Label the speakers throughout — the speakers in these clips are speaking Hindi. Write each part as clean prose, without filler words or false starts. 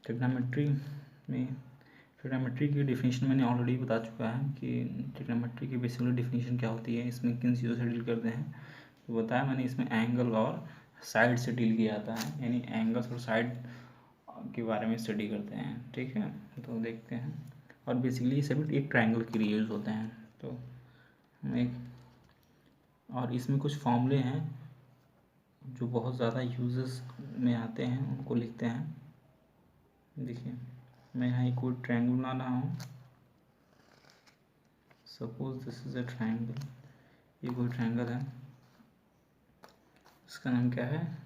Speaker 1: ट्रिग्नोमेट्री में ट्रिग्नोमेट्री की डेफिनेशन मैंने ऑलरेडी बता चुका है कि ट्रिग्नोमेट्री की बेसिकली डेफिनेशन क्या होती है, इसमें किन चीज़ों से डील करते हैं। तो बताया मैंने, इसमें एंगल और साइड से डील किया जाता है, यानी एंगल्स और साइड के बारे में स्टडी करते हैं। ठीक है, तो देखते हैं। और बेसिकली ये सभी एक ट्रायंगल के लिए यूज़ होते हैं। तो हम एक और इसमें कुछ फॉर्मूले हैं जो बहुत ज़्यादा यूजेस में आते हैं, उनको लिखते हैं। देखिए, मैं यहाँ एक कोई ट्रायंगल बना रहा हूँ। Suppose this is a triangle, ये कोई ट्रायंगल है, इसका नाम क्या है,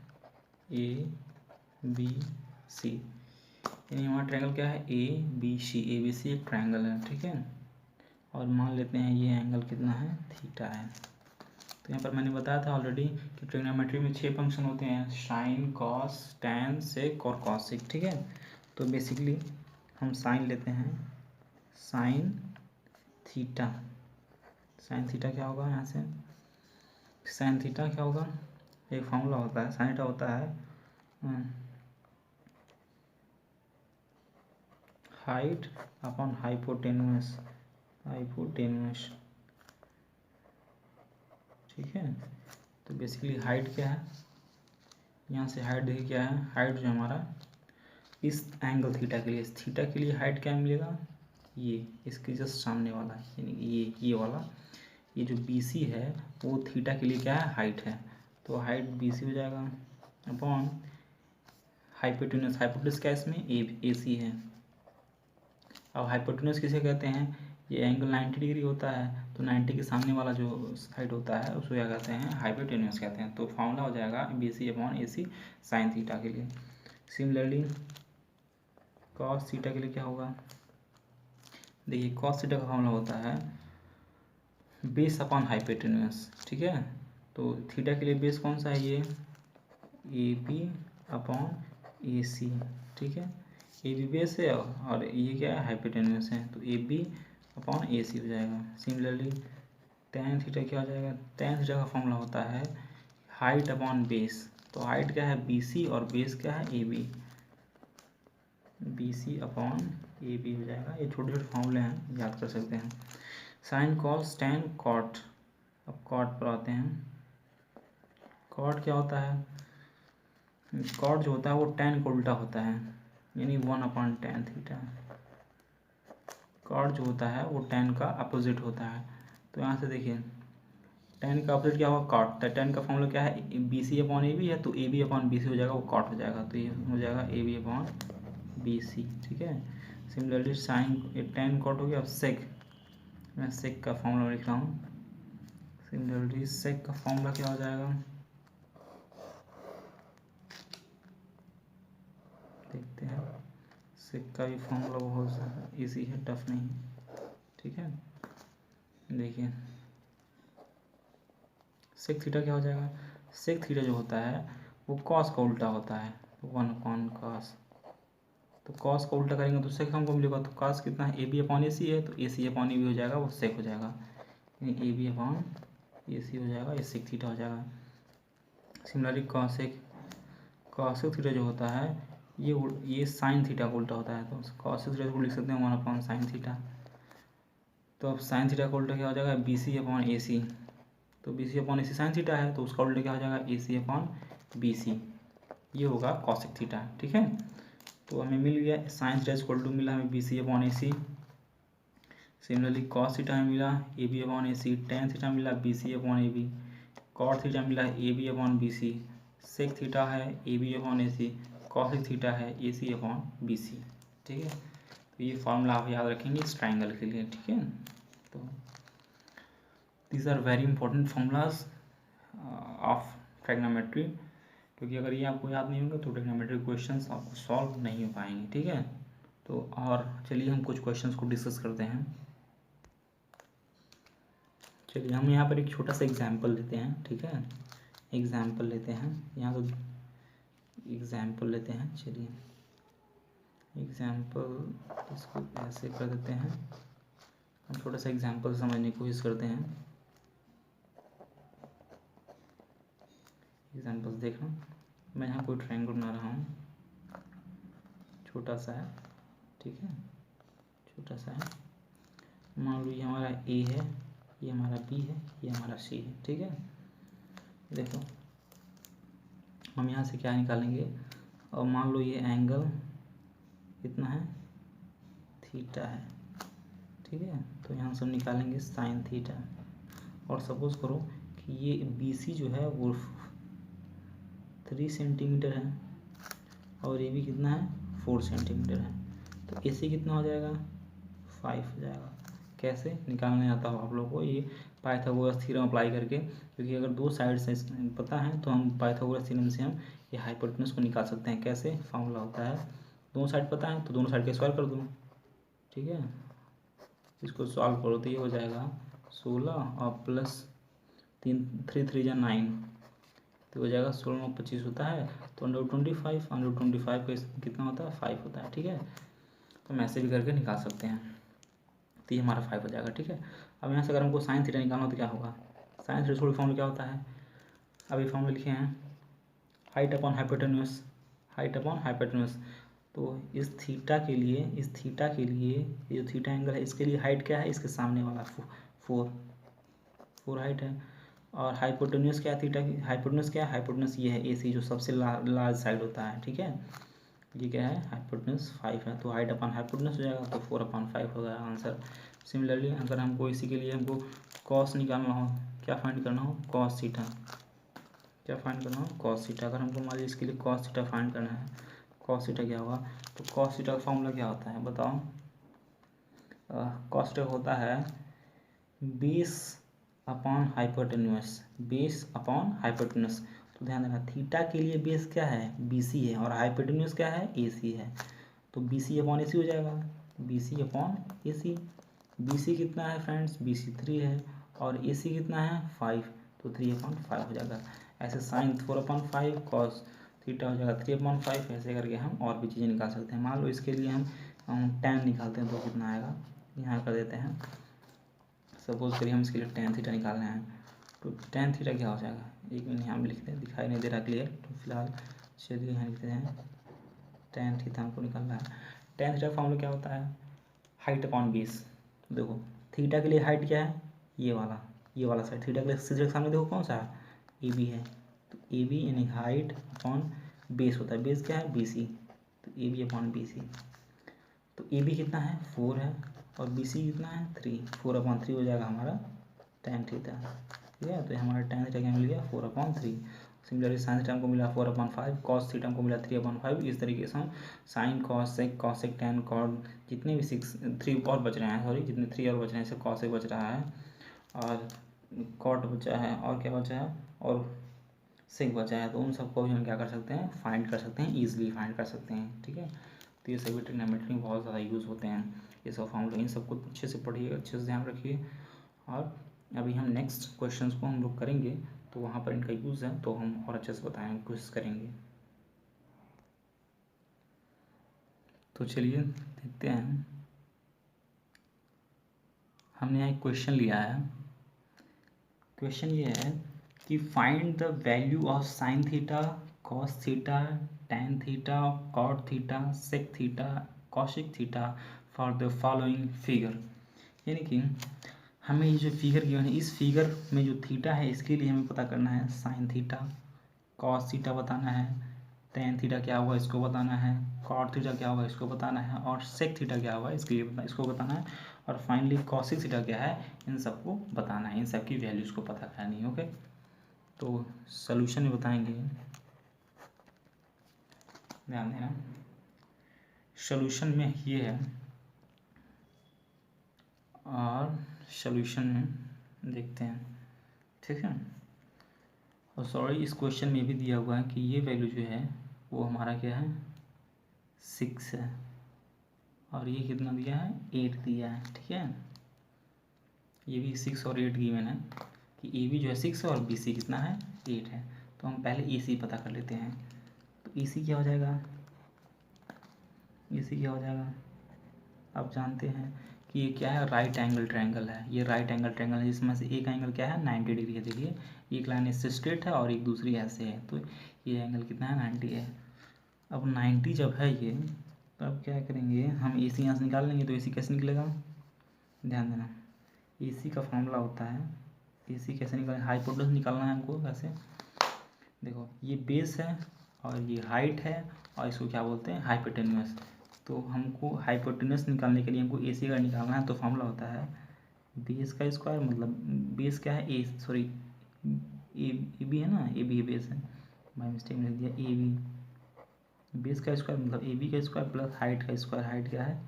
Speaker 1: ABC। यानी हमारा ट्रायंगल क्या है, ABC। ABC एक ट्रायंगल है, ठीक है। और मान लेते हैं ये एंगल कितना है, थीटा है। तो यहाँ पर मैंने बताया था ऑलरेडी कि ट्रिग्नोमेट्री में 6 फंक्शन होते हैं, साइन, कॉस, टैन, सेक और कॉसिक। ठीक है, तो बेसिकली हम साइन लेते हैं, साइन थीटा। साइन थीटा क्या होगा, यहाँ से साइन थीटा क्या होगा, एक फॉर्मूला होता है, साइन थीटा होता है हाइट अपॉन हाइपोटेन्यूस। ठीक है, तो बेसिकली हाइट क्या है, यहाँ से हाइट देखिए क्या है, हाइट जो हमारा इस एंगल थीटा के लिए, इस थीटा के लिए हाइट क्या मिलेगा, ये इसके जस्ट सामने वाला, यानी ये वाला, ये जो BC है वो थीटा के लिए क्या है, हाइट है। तो हाइट BC हो जाएगा अपॉन हाइपोटेन्यूस। हाइपोटेन्यूस क्या है इसमें, AC है। अब हाइपोटेन्यूस किसे कहते हैं, ये एंगल 90 डिग्री होता है, तो 90 के सामने वाला जो साइड होता है उसको क्या कहते हैं, हाइपोटेन्यूस कहते हैं। तो फॉर्मूला हो जाएगा BC upon AC sine theta के लिए। सिमिलरली कॉस थीटा के लिए क्या होगा, देखिए कॉस थीटा का फॉर्मूला होता है बेस अपॉन हाइपोटेन्यूस। ठीक है, तो थीटा के लिए बेस कौन सा है, ये AB अपॉन AC। ठीक है, AB बेस है और ये क्या है, हाइपोटेन्यूस है, तो AB अपॉन AC हो जाएगा। सिमिलरली टैन थीटा क्या हो जाएगा, टैन थीटा का फॉर्मूला होता है हाइट अपॉन बेस। तो हाइट क्या है, BC और बेस क्या है, AB। BC अपॉन AB हो जाएगा। ये छोटे छोटे फॉर्मूले हैं, याद कर सकते हैं। Sine, cos, tan, cot. अब कॉट पर आते हैं। कॉट क्या होता है, कॉट जो होता है वो टैन को उल्टा होता है, यानी 1 अपॉन टैन थीटा। कॉट जो होता है वो टैन का अपोजिट होता है। तो यहाँ से देखिए टैन का अपोजिट क्या होगा, कॉट। टैन का फॉर्मूला क्या है, BC अपॉन AB है, तो AB अपॉन BC हो जाएगा, वो कॉट हो जाएगा। तो ये हो जाएगा AB अपॉन BC। ठीक है, सिमिलरली साइन, टैन कॉट हो गया। अब सेक, मैं सेक का फॉर्मूला लिख रहा हूँ। सिमिलरली सेक का फॉर्मूला क्या हो जाएगा, देखते हैं। सेक का भी फॉर्मूला बहुत ईजी है, टफ नहीं। ठीक है, देखिए सेक थीटा क्या हो जाएगा, सेक थीटा जो होता है वो कॉस का उल्टा होता है, 1 अपॉन कॉस। तो कॉस का उल्टा करेंगे तो सेक हमको मिलेगा। तो कॉस कितना है, AB अपॉन AC है, तो AC अपॉन AB हो जाएगा, वो सेक हो जाएगा, यानी AB अपॉन AC हो जाएगा, ये सेक थीटा हो जाएगा। सिमिलरली कॉसेक, कॉसेक थीटा जो होता है ये साइन थीटा का उल्टा होता है, तो कॉसेक थीटा को लिख सकते हैं 1 अपॉन साइन थीटा। तो अब साइन थीटा का उल्टा क्या हो जाएगा, BC अपॉन AC। तो BC upon AC sine theta है, तो उसका उल्टा क्या हो जाएगा, AC अपॉन BC। ये होगा कॉसेक थीटा। ठीक है, तो हमें मिल गया साइन थीटा इक्वल टू मिला हमें BC upon AC। Similarly cos theta में मिला AB upon AC। Tan theta मिला BC upon AB। Cot theta मिला AB upon BC। Sec theta है AB upon AC। Cosec theta है AC अपॉन BC। ठीक है, तो ये फॉर्मूला आप याद रखेंगे इस ट्राइंगल के लिए। ठीक है, तो these are very important formulas of trigonometry, क्योंकि अगर ये आपको याद नहीं होंगे तो ट्रिग्नोमेट्री क्वेश्चंस आपको सॉल्व नहीं हो पाएंगे। ठीक है, तो और चलिए हम कुछ क्वेश्चंस को डिस्कस करते हैं। चलिए हम यहाँ पर एक छोटा सा एग्जाम्पल लेते हैं। ठीक है, एग्जाम्पल लेते हैं, यहाँ तो एग्जाम्पल लेते हैं। चलिए एग्जाम्पल इसको ऐसे कर देते हैं, हम छोटा सा एग्जाम्पल समझने की कोशिश करते हैं। एग्जाम्पल्स देखना, मैं यहाँ कोई ट्रायंगल बना रहा हूँ, छोटा सा है, ठीक है, छोटा सा है। मान लो ये हमारा ए है, ये हमारा बी है, ये हमारा सी है, ठीक है। देखो हम यहाँ से क्या निकालेंगे, और मान लो ये एंगल कितना है, थीटा है, ठीक है। तो यहाँ से हम निकालेंगे साइन थीटा। और सपोज करो कि ये बी सी जो है वो 3 सेंटीमीटर है और ये भी कितना है, 4 सेंटीमीटर है। तो ए सी कितना हो जाएगा, 5 हो जाएगा। कैसे निकालने आता हो आप लोगों को, ये पाइथागोरस थ्योरम अप्लाई करके, क्योंकि अगर दो साइड से पता है तो हम पाइथागोरस थ्योरम से हम ये हाइपोटेनस को निकाल सकते हैं। कैसे, फॉर्मूला होता है, दोनों साइड पता है तो दोनों साइड के स्क्वायर कर दो, ठीक है। इसको सॉल्व करो तो ये हो जाएगा 16 और प्लस 3 3 9, तो हो जाएगा 16 और 25 होता है, तो 125 का कितना होता है, 5 होता है, ठीक है। तो हम ऐसे भी करके निकाल सकते हैं, तो ये हमारा 5 हो जाएगा, ठीक है। अब यहाँ से अगर हमको साइन थीटा निकालना हो तो क्या होगा, साइन थीटा थोड़ी फॉर्मूला क्या होता है, अभी फॉर्मूला लिखे हैं, height upon hypotenuse, height upon hypotenuse. तो इस थीटा के लिए ये जो थीटा एंगल है इसके लिए हाइट क्या है, इसके सामने वाला 4 हाइट है। और हाइपोटेन्यूस क्या है, थीटा की हाइपोटेन्यूस क्या है, हाइपोटेन्यूस ये है ए सी जो सबसे लार्ज साइड होता है, ठीक है। ये क्या है, हाइपोटेन्यूस 5 है, तो हाइट अपॉन हाइपोटेन्यूस हो जाएगा, तो 4/5 हो गया आंसर। सिमिलरली अगर हमको इसी के लिए हमको कॉस निकालना हो, क्या फाइंड करना हो, कॉस थीटा, क्या फाइंड करना हो, कॉस थीटा। अगर हमको मान लीजिए इसके लिए कॉस थीटा फाइंड करना है, कॉस थीटा क्या होगा, तो कॉस थीटा का फॉर्मूला क्या होता है बताओ, कॉस थीटा होता है base upon hypotenuse, base upon hypotenuse. तो ध्यान देना थीटा के लिए बेस क्या है, बी सी है, और हाइपोटेन्यूस क्या है, ए सी है। तो बी सी अपॉन ए सी हो जाएगा, बी सी अपॉन ए सी। बी सी कितना है फ्रेंड्स, बी सी 3 है, और ए सी कितना है 5, तो 3/5 हो जाएगा। ऐसे साइन 4/5, कॉस थीटा हो जाएगा 3/5। ऐसे करके हम और भी चीज़ें निकाल सकते हैं। मान लो इसके लिए हम tan निकालते हैं तो कितना आएगा, यहाँ कर देते हैं, सपोज करिए हम इसके लिए tan थीटा निकालना है, तो tan थीटा क्या हो जाएगा, एक मिनट यहाँ भी लिखते हैं, दिखाई नहीं दे रहा क्लियर, तो फिलहाल चलिए यहाँ लिखते हैं, tan थीटा हमको निकालना है। tan थीटा फॉर्मूला क्या होता है, हाइट अपॉन बेस। देखो थीटा के लिए हाइट क्या है, ये वाला साइड, थीटा के लिए सीधे के सामने देखो कौन सा है, ए बी है, तो ए बी यानी हाइट अपॉन बेस होता है, बेस क्या है, बी सी, तो A B upon B C. तो ए बी कितना है 4 है, और बी सी कितना है 3, 4/3 हो जाएगा हमारा tan थीटा, ठीक है। तो हमारा tan थीटा क्या मिल गया, 4/3। सिमिलरली साइन थीटा हमको मिला 4/5, कॉस थीटा हमको मिला 3/5। इस तरीके से हम साइन कॉसेक टैन कॉड जितने भी 3 और बच रहे हैं, सॉरी जितने 3 और बच रहे हैं, जैसे कॉसेक बच रहा है, और कॉट बचा है, और क्या बचा है, और सेक बचा है, तो उन सबको भी हम क्या कर सकते हैं, फाइंड कर सकते हैं, ईजिली फाइंड कर सकते हैं, ठीक है। तो ये सभी ट्रिग्नोमेट्री में बहुत ज़्यादा यूज़ होते हैं ये सब फॉर्मूले, इन सबको अच्छे से पढ़िए, अच्छे से ध्यान रखिए। और अभी हम नेक्स्ट क्वेश्चंस को हम लोग करेंगे तो वहाँ पर इनका यूज़ है, तो हम और अच्छे से बताएं कोशिश करेंगे। तो चलिए देखते हैं, हमने यहाँ एक क्वेश्चन लिया है। क्वेश्चन ये है कि find the value of sine theta, cos theta, tan theta, cot theta, sec theta, cosec theta for the following figure. यानी कि हमें ये जो फिगर गिवन है, इस फिगर में जो थीटा है इसके लिए हमें पता करना है साइन थीटा, कॉस थीटा बताना है, टैन थीटा क्या होगा इसको बताना है, कॉट थीटा क्या होगा इसको बताना है, और सेक थीटा क्या होगा इसको बताना है, और फाइनली कॉसिक थीटा क्या है, इन सबको बताना है, इन सब की वैल्यूज़ को पता करनी है। ओके, तो सोल्यूशन में बताएंगे, ध्यान देना, सोल्यूशन में ये है, और सोल्यूशन में देखते हैं, ठीक है। और सॉरी इस क्वेश्चन में भी दिया हुआ है कि ये वैल्यू जो है वो हमारा क्या है 6 है, और ये कितना दिया है 8 दिया है, ठीक है। ये भी 6 और 8 गिवन है कि ए बी जो है 6 है और बी सी कितना है 8 है। तो हम पहले ए सी पता कर लेते हैं। तो ए सी क्या हो जाएगा, ए सी क्या हो जाएगा, आप जानते हैं कि ये क्या है, राइट एंगल ट्रायंगल है, ये राइट एंगल ट्रायंगल है, जिसमें से एक एंगल क्या है 90 डिग्री है। देखिए एक लाइन इससे स्ट्रेट है और एक दूसरी ऐसे है, तो ये एंगल कितना है 90 है। अब 90 जब है ये, तो अब क्या करेंगे, हम ए सी यहाँ से निकाल लेंगे। तो ए सी कैसे निकलेगा, ध्यान देना, ए सी का फॉर्मूला होता है, ए सी कैसे निकालेंगे, हाइपोटेनस निकालना है हमको। कैसे, देखो ये बेस है और ये हाइट है और इसको क्या बोलते हैं, हाइपोटेन्यूस। तो हमको हाइपोटेन्यूस निकालने के लिए हमको ए सी का निकालना है। तो फॉर्मूला होता है बेस का स्क्वायर, मतलब बेस क्या है, ए सॉरी ए बी है ना, ए बी बेस है, बाई मिस्टेक में लिख दिया ए बी। बेस का स्क्वायर मतलब ए बी का स्क्वायर प्लस हाइट का स्क्वायर, हाइट क्या है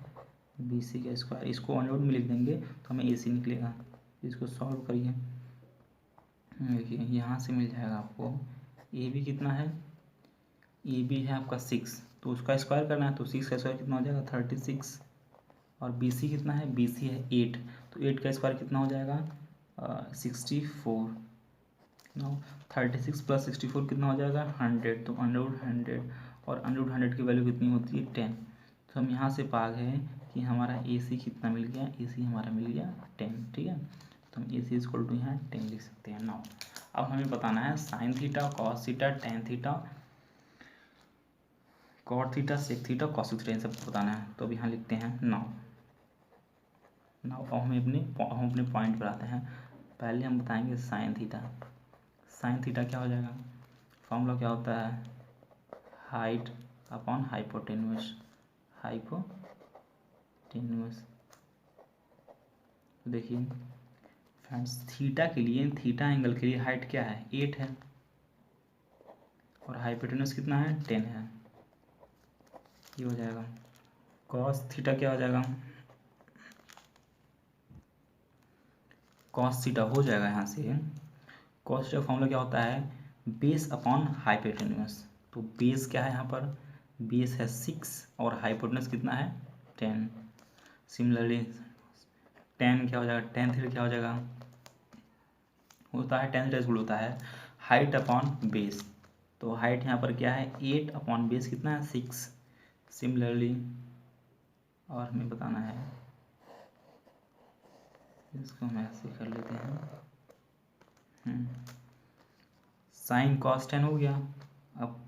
Speaker 1: बी सी का स्क्वायर। इसको ऑनवर्ड में लिख देंगे तो हमें ए सी निकलेगा। इसको सॉल्व करिए, देखिए यहाँ से मिल जाएगा आपको, ए बी कितना है, ए बी है आपका 6, तो उसका स्क्वायर करना है। तो 6 का स्क्वायर कितना हो जाएगा 36, और बी सी कितना है, बी सी है 8, तो 8 का स्क्वायर कितना हो जाएगा 64। नो 36 प्लस 64 कितना हो जाएगा 100, तो अंडरवुड 100, और अंडरवुड 100 की वैल्यू कितनी होती है 10। तो हम यहाँ से पा गए कि हमारा ए सी कितना मिल गया, ए सी हमारा मिल गया 10, ठीक है। तो हम ए सी इक्वल टू यहाँ 10 लिख सकते हैं। नाउ अब हमें बताना है sine theta, cos theta, tan theta, cot theta, sec theta, cos theta, इन सबको बताना है। तो अब यहाँ लिखते हैं नाउ अब हम अपने पॉइंट पर आते हैं। पहले हम बताएंगे साइन थीटा। साइन थीटा क्या हो जाएगा, फॉर्मूला क्या होता है, हाइट अपॉन हाइपोटेन्यूस, हाइपोटेन्यूस। देखिए फ्रेंड्स, थीटा के लिए, थीटा एंगल के लिए हाइट क्या है 8 है, और हाइपोटेन्यूस कितना है 10 है। ये हो जाएगा। कॉस थीटा क्या हो जाएगा, कॉस थीटा हो जाएगा यहाँ से, कॉस थीटा फॉर्मूला क्या होता है, बेस अपॉन हाइपोटेन्यूस। तो बेस क्या है यहाँ पर, बेस है 6 और हाइपोटेन्यूस कितना है 10। सिमिलरली टेन क्या हो जाएगा, टेन थीटा क्या हो जाएगा, होता है टेन थीटा इक्वल होता है हाइट अपॉन बेस। तो हाइट यहाँ पर क्या है 8 अपॉन बेस कितना है 6। सिमिलरली और हमें बताना है, इसको हम ऐसे कर लेते हैं, साइन कॉस 10 हो गया। अब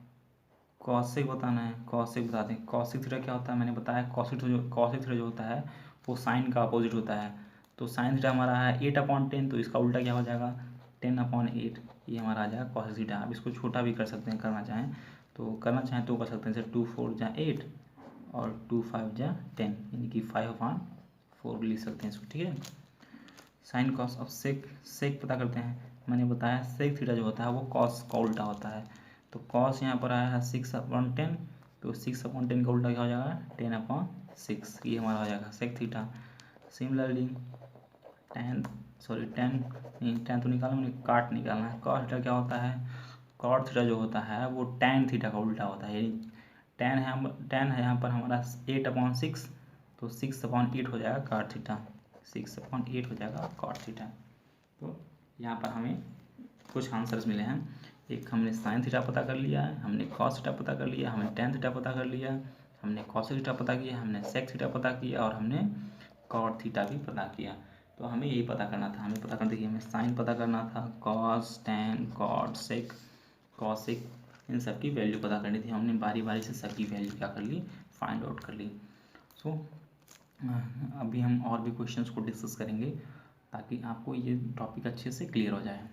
Speaker 1: कॉसेक बताना है, कॉसेक बता दें। कॉसेक थीटा क्या होता है, मैंने बताया कॉसेक थीटा जो होता है वो साइन का अपोजिट होता है। तो साइन थीटा हमारा है 8/10, तो इसका उल्टा क्या हो जाएगा 10/8, ये हमारा आ जाएगा कॉसेक थीटा। अब इसको छोटा भी कर सकते हैं, करना चाहें तो कर सकते हैं, जैसे 2 4 जा 8 और 2 5 जा 10, यानी कि 5/4 लिख सकते हैं इसको, ठीक है। Sine cos. अब सेक पता करते हैं। मैंने बताया सेक थीटा जो होता है वो कॉस का उल्टा होता है। तो कॉस यहाँ पर आया है 6/10, तो 6/10 का उल्टा क्या हो जाएगा 10/6, ये हमारा हो जाएगा सेक थीटा। सिमिलरली टेन तो निकालना, मैंने काट निकालना है। कॉस थीटा क्या होता है, कॉट थीटा जो होता है वो टैन थीटा का उल्टा होता है, यानी टेन है यहाँ पर हमारा 8/6, तो 6/8 हो जाएगा कॉट थीटा, 6/8 हो जाएगा कॉट थीटा। तो यहाँ पर हमें कुछ आंसर्स मिले हैं। एक हमने साइन थीटा पता कर लिया है, हमने कॉस थीटा पता कर लिया, हमने टेन थीटा पता कर लिया, हमने कॉस थीटा पता किया, हमने सेक थीटा पता किया, और हमने कॉट थीटा भी पता किया। तो हमें यही पता करना था, हमें पता करना था कि हमें साइन पता करना था, कॉस, टेन, कॉट, सेक, कॉसेक, इन सब की वैल्यू पता करनी थी। हमने बारी बारी से सबकी वैल्यू क्या कर ली, फाइंड आउट कर ली। सो अभी हम और भी क्वेश्चंस को डिस्कस करेंगे ताकि आपको ये टॉपिक अच्छे से क्लियर हो जाए।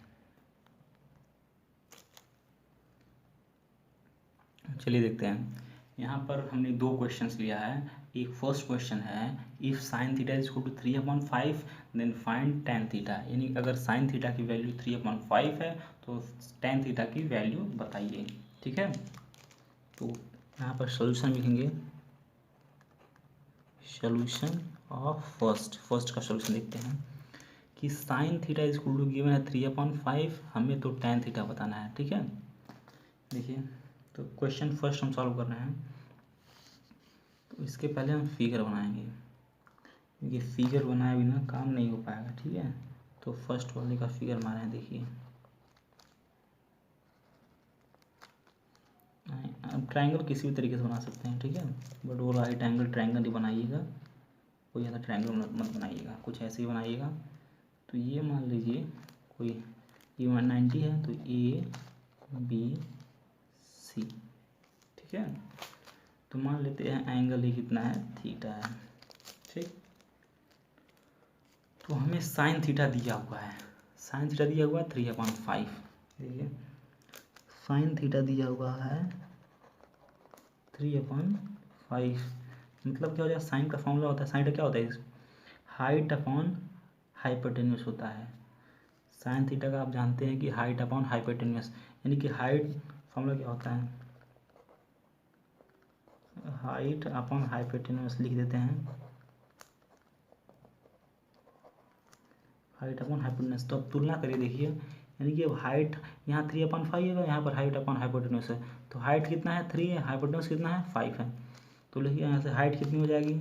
Speaker 1: चलिए देखते हैं। यहाँ पर हमने 2 क्वेश्चंस लिया है। एक फर्स्ट क्वेश्चन है, if sine theta is equal to 3/5 then find tan theta, यानी अगर साइन थीटा की वैल्यू 3/5 है तो टेन थीटा की वैल्यू बताइए, ठीक है। तो यहाँ पर सोल्यूशन लिखेंगे, सोल्यूशन ऑफ फर्स्ट का सोल्यूशन देखते हैं कि sine theta is equal to given है 3/5, हमें तो टेन थीटा बताना है, ठीक है। देखिए तो क्वेश्चन फर्स्ट हम सॉल्व कर रहे हैं, तो इसके पहले हम फिगर बनाएंगे, क्योंकि फिगर बनाए बिना काम नहीं हो पाएगा, ठीक है। तो फर्स्ट वाले का फिगर हमारा है, देखिए अब ट्रायंगल किसी भी तरीके से बना सकते हैं, ठीक है, बट वो राइट एंगल ट्रायंगल ही बनाइएगा, कोई ज़्यादा ट्रायंगल मत बनाइएगा, कुछ ऐसे ही बनाइएगा। तो ये मान लीजिए कोई ये 190 है, तो A B C, ठीक है। तो मान लेते हैं एंगल ये कितना है, थीटा है, ठीक। तो हमें साइन थीटा दिया हुआ है, साइन थीटा दिया हुआ है 3/5, देखिए साइन थीटा दिया हुआ है 3/5। मतलब क्या हो जाएगा, साइन का फॉर्मूला होता है, साइन का क्या होता है, हाइट अपॉन हाइपोटेन्यूस होता है। साइन थीटा का आप जानते हैं कि हाइट अपॉन हाइपोटेन्यूस, यानी कि हाइट फॉर्मूला क्या होता है, हाइट अपॉन हाइपोटेन्यूस लिख देते हैं, हाइट अपॉन हाइपोटेन्यूस। तो अब तुलना करिए, देखिए यानी कि अब हाइट यहाँ 3/5 है, यहाँ पर हाइट अपॉन हाइपोटेन्यूस है, तो हाइट कितना है 3 है, हाइपोटेन्यूस कितना है 5 है। तो लिखिए यहाँ से हाइट कितनी हो जाएगी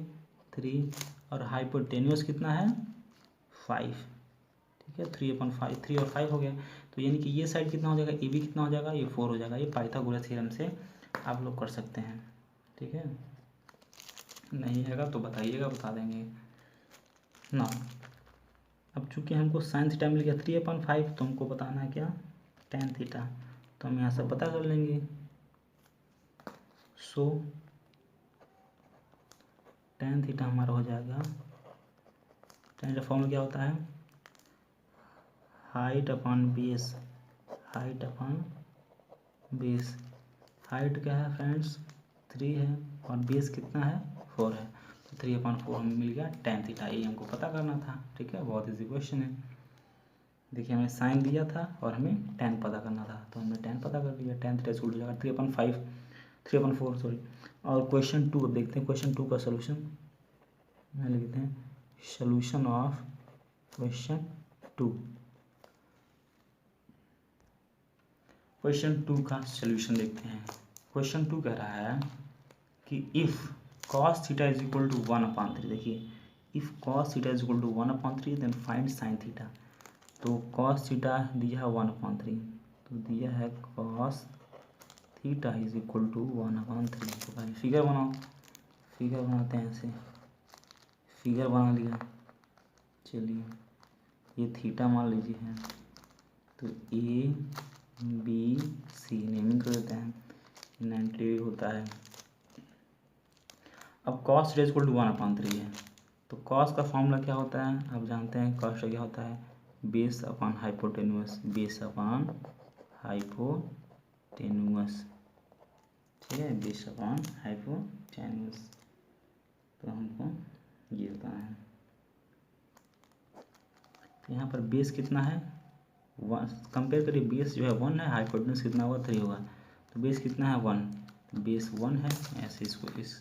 Speaker 1: 3 और हाइपोटेन्यूस कितना है 5, ठीक है। 3/5, 3 और 5 हो गया। तो यानी कि ये साइड कितना हो जाएगा, ए बी कितना हो जाएगा, ये 4 हो जाएगा। ये पाइथागोरस थ्योरम से आप लोग कर सकते हैं, ठीक है। नहीं आएगा तो बताइएगा, बता देंगे ना। अब चूंकि हमको साइन थीटा मिल गया 3/5, तो हमको बताना है क्या, टेन थीटा। तो हम यहाँ से पता कर लेंगे। सो टेन थीटा हमारा हो जाएगा, टेन का फॉर्मूला क्या होता है, height upon base, height upon base. Height क्या है फ्रेंड्स 3 है और बेस कितना है 4 है, तो 3/4 हमें मिल गया टेन थीटा। ये हमको पता करना था, ठीक है, बहुत इजी क्वेश्चन है। देखिए हमें साइन दिया था और हमें टेन पता करना था, तो हमने टेन पता कर लिया। टेन थीटा इक्वल हो जाएगा 3/5, 3/4 सॉरी। और क्वेश्चन 2 अब देखते हैं, क्वेश्चन 2 का सोल्यूशन यहाँ लिखते हैं, सोल्यूशन ऑफ क्वेश्चन 2। क्वेश्चन 2 का सोल्यूशन देखते हैं। क्वेश्चन 2 कह रहा है कि if cos theta is equal to 1/3, देखिए if cos theta is equal to 1/3 then find sine theta. तो cos थीटा दिया है 1/3, तो दिया है cos theta is equal to 1/3। तो भाई फिगर बनाओ, फिगर बनाते हैं ऐसे, फिगर बना लिया। चलिए ये थीटा मान लीजिए है, तो ए बी सी नेमिंग कर देते हैं, 90 होता है। अब cos थीटा इक्वल टू 1/3 है, तो cos का फॉर्मूला क्या होता है, आप जानते हैं cos क्या होता है, base upon hypotenuse, base upon hypotenuse, ठीक है, बेस अपॉन हाइपोटेन्यूस। तो हमको ये बताना है, तो यहाँ पर बेस कितना है 1, कंपेयर करिए, बेस जो है 1 है, हाइपोटेन्यूस कितना होगा 3 होगा, तो बेस कितना है 1, बेस 1 है, ऐसे इसको इस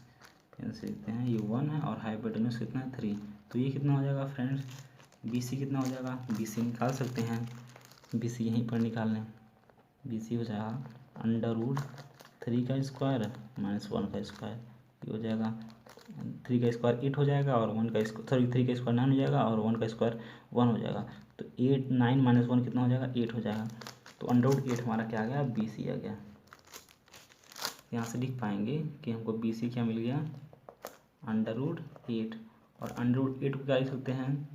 Speaker 1: पेन से लिखते हैं, ये 1 है और हाइपोटेन्यूस कितना है 3, तो ये कितना हो जाएगा फ्रेंड्स, बी सी कितना हो जाएगा, बी सी निकाल सकते हैं, बी सी यहीं पर निकाल लें, बी सी हो जाएगा √3 का स्क्वायर माइनस 1 का स्क्वायर, ये हो जाएगा 3 का स्क्वायर 8 हो जाएगा और 1 का स्क्वायर, सॉरी 3 का स्क्वायर 9 हो जाएगा और 1 का स्क्वायर 1 हो जाएगा, तो 8 9 माइनस 1 कितना हो जाएगा 8 हो जाएगा। तो √8 हमारा क्या आ गया, बी सी आ गया। यहाँ से लिख पाएंगे कि हमको बी सी क्या मिल गया, √8, और √8 को क्या लिख सकते हैं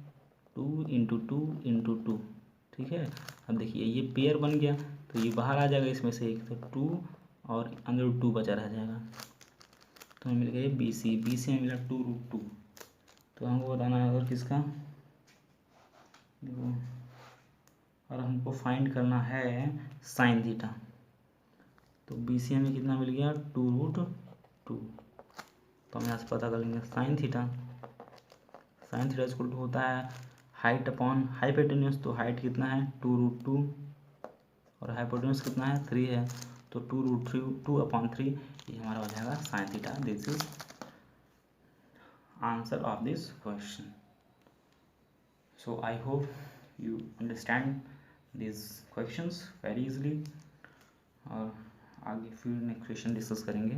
Speaker 1: 2 × 2 × 2, ठीक है। अब देखिए ये पेयर बन गया, तो ये बाहर आ जाएगा इसमें से एक, तो 2 और √2 बचा रह जाएगा, तो हमें मिल गया ये बी सी, बी सी में मिला 2√2। तो हमको बताना है अगर किसका, देखो और हमको फाइंड करना है साइन थीटा, तो बी सी हमें कितना मिल गया 2√2, तो हम यहाँ से पता कर लेंगे sine theta, sine theta equal to होता है हाइट अपॉन हाइपोटेन्यूस, तो हाइट कितना है 2√2 और हाइपोटेन्यूस कितना है 3 है, तो 2√3 ये हमारा हो जाएगा sine theta. This is answer of this question. So I hope you understand this questions very easily, और आगे फिर नेक्स्ट क्वेश्चन डिस्कस करेंगे।